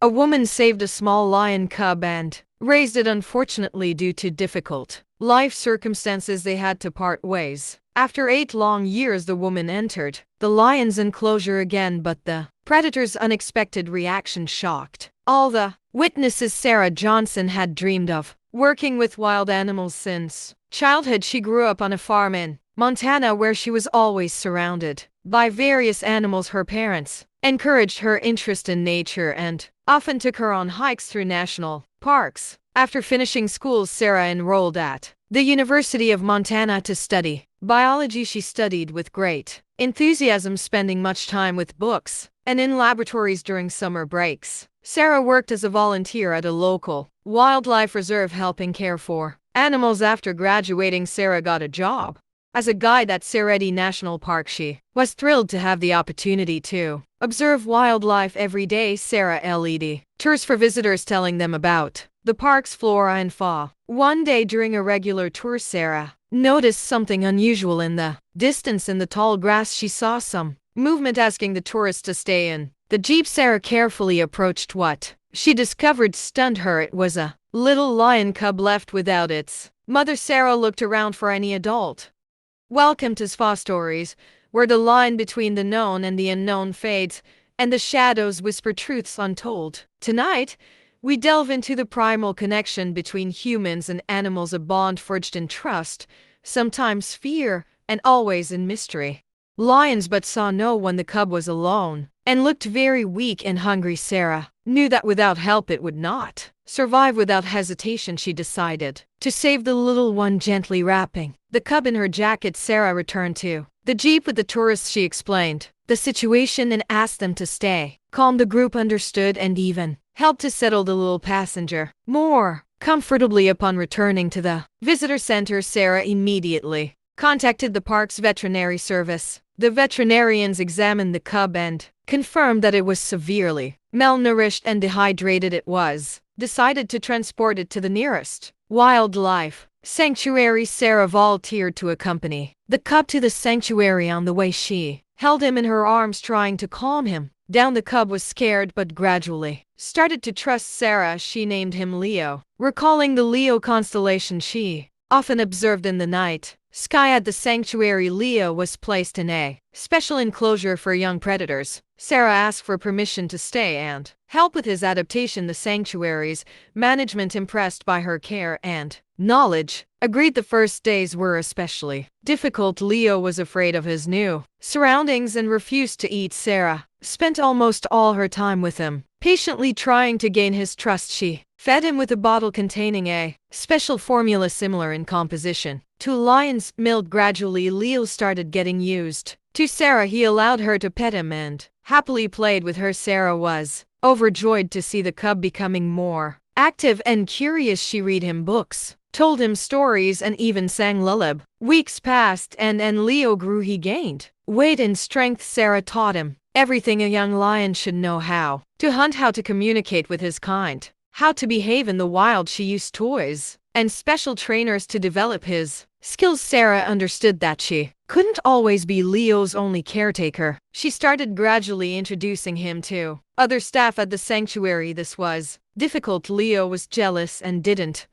A woman saved a small lion cub and raised it. Unfortunately, due to difficult life circumstances, they had to part ways. After 8 long years, the woman entered the lion's enclosure again, but the predator's unexpected reaction shocked all the witnesses. Sarah Johnson had dreamed of working with wild animals since childhood. She grew up on a farm in Montana where she was always surrounded by various animals. Her parents encouraged her interest in nature and often took her on hikes through national parks. After finishing school, Sarah enrolled at the University of Montana to study biology. She studied with great enthusiasm, spending much time with books and in laboratories during summer breaks. Sarah worked as a volunteer at a local wildlife reserve, helping care for animals. After graduating, Sarah got a job as a guide at Seredi National Park. She was thrilled to have the opportunity to observe wildlife every day. Sarah led tours for visitors, telling them about the park's flora and fauna. One day during a regular tour, Sarah noticed something unusual in the distance. In the tall grass, she saw some movement. Asking the tourists to stay in the jeep, Sarah carefully approached. What she discovered stunned her. It was a little lion cub left without its mother. Sarah looked around for any adult. Welcome to ZFA Stories, where the line between the known and the unknown fades, and the shadows whisper truths untold. Tonight, we delve into the primal connection between humans and animals, a bond forged in trust, sometimes fear, and always in mystery. Lions but saw no one. The cub was alone and looked very weak and hungry. Sarah knew that without help it would not survive. Without hesitation, she decided to save the little one. Gently wrapping the cub in her jacket, Sarah returned to the jeep with the tourists. She explained the situation and asked them to stay calm. The group understood and even helped to settle the little passenger more comfortably. Upon returning to the visitor center, Sarah immediately contacted the park's veterinary service. The veterinarians examined the cub and confirmed that it was severely malnourished and dehydrated. It was decided to transport it to the nearest wildlife sanctuary. Sarah volunteered to accompany the cub to the sanctuary. On the way, she held him in her arms, trying to calm him down. The cub was scared but gradually started to trust Sarah. She named him Leo, recalling the Leo constellation she often observed in the night sky at the sanctuary. Leo was placed in a special enclosure for young predators. Sarah asked for permission to stay and help with his adaptation. The sanctuary's management, impressed by her care and knowledge, agreed. The first days were especially difficult. Leo was afraid of his new surroundings and refused to eat. Sarah spent almost all her time with him, patiently trying to gain his trust. She fed him with a bottle containing a special formula similar in composition to lion's milk. Gradually, Leo started getting used to Sarah. He allowed her to pet him and happily played with her. Sarah was overjoyed to see the cub becoming more active and curious. She read him books, told him stories, and even sang lullaby. Weeks passed and Leo grew. He gained weight and strength. Sarah taught him everything a young lion should know: how to hunt, how to communicate with his kind, how to behave in the wild. She used toys and special trainers to develop his skills. Sarah understood that she couldn't always be Leo's only caretaker. She started gradually introducing him to other staff at the sanctuary. This was difficult. Leo was jealous and didn't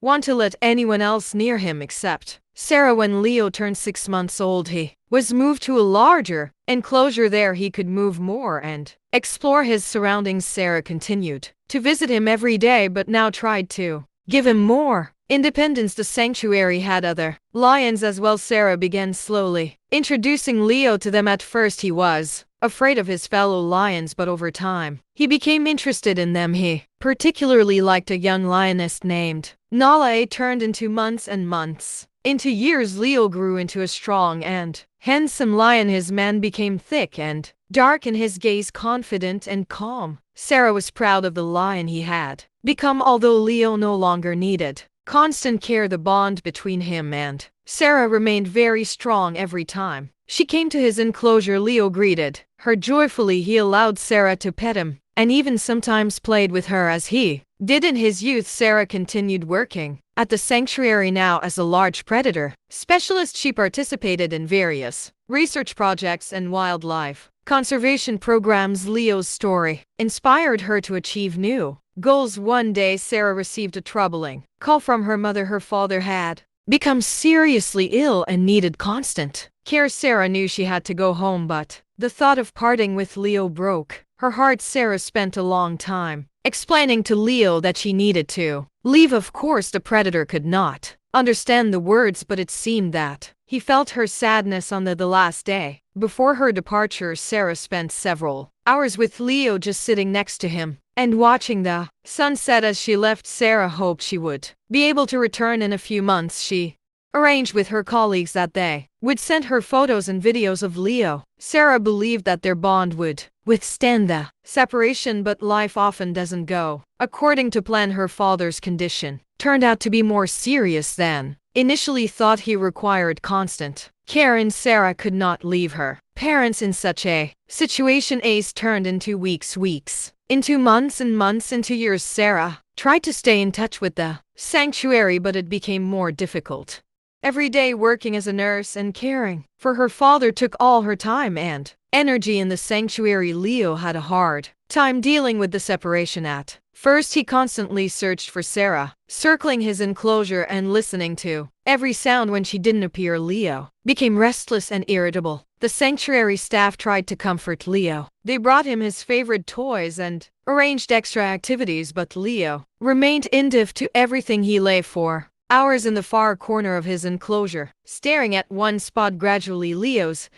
want to let anyone else near him except Sarah. When Leo turned 6 months old, he was moved to a larger enclosure. There he could move more and explore his surroundings. Sarah continued to visit him every day, but now tried to give him more independence. The sanctuary had other lions as well. Sarah began slowly introducing Leo to them. At first he was afraid of his fellow lions, but over time he became interested in them. He particularly liked a young lioness named Nala. It turned into months and months into years. Leo grew into a strong and handsome lion. His man became thick and dark, and his gaze confident and calm. Sarah was proud of the lion he had become, although Leo no longer needed constant care. The bond between him and Sarah remained very strong. Every time she came to his enclosure, Leo greeted her joyfully. He allowed Sarah to pet him and even sometimes played with her as he did in his youth. Sarah continued working at the sanctuary. Now as a large predator specialist, she participated in various research projects and wildlife conservation programs. Leo's story inspired her to achieve new goals. One day, Sarah received a troubling call from her mother. Her father had become seriously ill and needed constant care. Sarah knew she had to go home, but the thought of parting with Leo broke her heart. Sarah spent a long time explaining to Leo that she needed to leave. Of course, the predator could not understand the words, but it seemed that he felt her sadness. On the last day before her departure, Sarah spent several hours with Leo, just sitting next to him and watching the sunset. As she left, Sarah hoped she would be able to return in a few months. She arranged with her colleagues that they would send her photos and videos of Leo. Sarah believed that their bond would withstand the separation, but life often doesn't go according to plan. Her father's condition turned out to be more serious than initially thought. He required constant care, and Sarah could not leave her parents in such a situation. Ace turned into weeks into months, and months into years. Sarah tried to stay in touch with the sanctuary, but it became more difficult. Every day working as a nurse and caring for her father took all her time and energy in the sanctuary. Leo had a hard time dealing with the separation. At first, he constantly searched for Sarah, circling his enclosure and listening to every sound. When she didn't appear, Leo became restless and irritable. The sanctuary staff tried to comfort Leo. They brought him his favorite toys and arranged extra activities, but Leo remained indifferent to everything. He lay for hours in the far corner of his enclosure, staring at one spot. Gradually, Leo's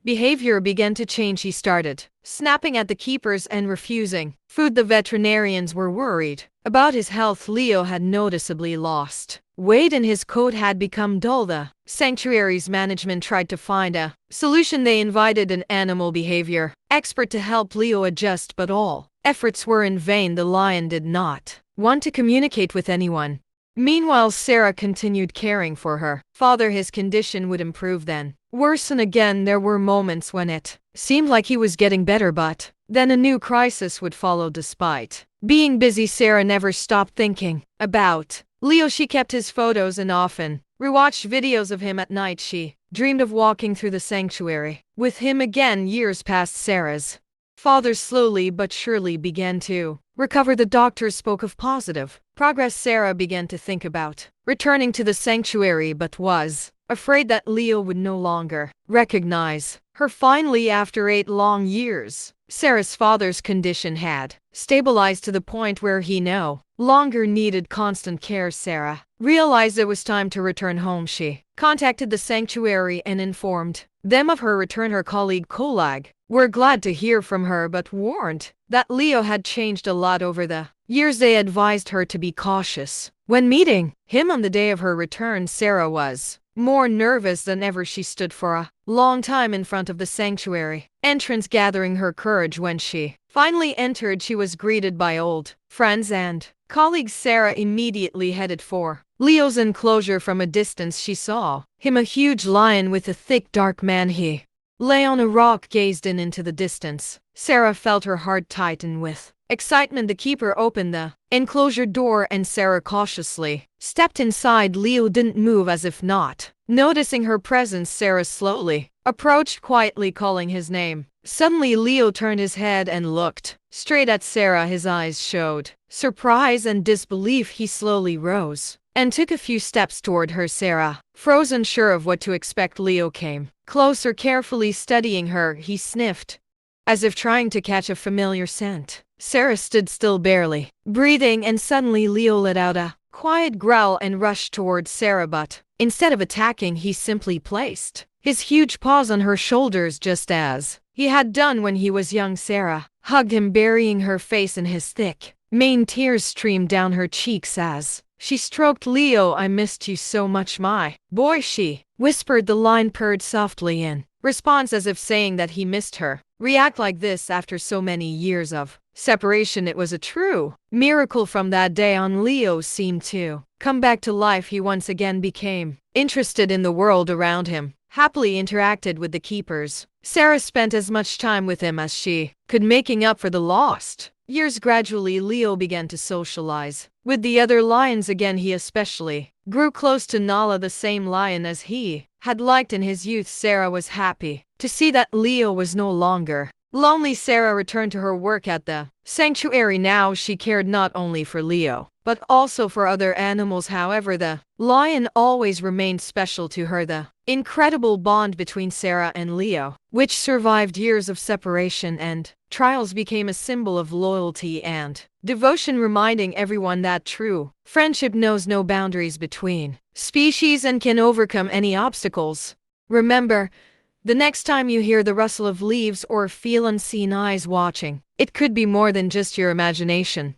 behavior began to change. He started snapping at the keepers and refusing food. The veterinarians were worried about his health. Leo had noticeably lost weight and his coat had become dull. The sanctuary's management tried to find a solution. They invited an animal behavior expert to help Leo adjust, but all efforts were in vain. The lion did not want to communicate with anyone. Meanwhile, Sarah continued caring for her father. His condition would improve, then worsen again. There were moments when it seemed like he was getting better, but then a new crisis would follow. Despite being busy, Sarah never stopped thinking about Leo. She kept his photos and often rewatched videos of him at night. She dreamed of walking through the sanctuary with him again. Years passed. Sarah's father slowly but surely began to recover. The doctors spoke of positive progress. Sarah began to think about returning to the sanctuary, but was afraid that Leo would no longer recognize her. Finally, after 8 long years, Sarah's father's condition had stabilized to the point where he no longer needed constant care. Sarah realized it was time to return home. She contacted the sanctuary and informed them of her return. Her colleague were glad to hear from her, but warned that Leo had changed a lot over the years. They advised her to be cautious when meeting him. On the day of her return, Sarah was more nervous than ever. She stood for a long time in front of the sanctuary entrance, gathering her courage. When she finally entered, she was greeted by old friends and colleagues. Sarah immediately headed for Leo's enclosure. From a distance, she saw him, a huge lion with a thick dark mane. He lay on a rock, gazed into the distance. Sarah felt her heart tighten with excitement. The keeper opened the enclosure door and Sarah cautiously stepped inside. Leo didn't move, as if not noticing her presence. Sarah slowly approached, quietly calling his name. Suddenly, Leo turned his head and looked straight at Sarah. His eyes showed surprise and disbelief. He slowly rose and took a few steps toward her. Sarah froze, unsure of what to expect. Leo came closer, carefully studying her. He sniffed, as if trying to catch a familiar scent. Sarah stood still, barely breathing, and suddenly Leo let out a quiet growl and rushed towards Sarah, but instead of attacking, he simply placed his huge paws on her shoulders, just as he had done when he was young. Sarah hugged him, burying her face in his thick mane. Tears streamed down her cheeks as she stroked Leo. "I missed you so much, my boy," she whispered. The lion purred softly in response, as if saying that he missed her. React like this after so many years of separation. It was a true miracle. From that day on, Leo seemed to come back to life. He once again became interested in the world around him, happily interacted with the keepers. Sarah spent as much time with him as she could, making up for the lost years. Gradually, Leo began to socialize with the other lions again. He especially grew close to Nala, the same lion as he had liked in his youth. Sarah was happy to see that Leo was no longer Lonely Sarah returned to her work at the sanctuary. Now she cared not only for Leo, but also for other animals. However, the lion always remained special to her. The incredible bond between Sarah and Leo, which survived years of separation and trials, became a symbol of loyalty and devotion, reminding everyone that true friendship knows no boundaries between species and can overcome any obstacles. Remember, the next time you hear the rustle of leaves or feel unseen eyes watching, it could be more than just your imagination.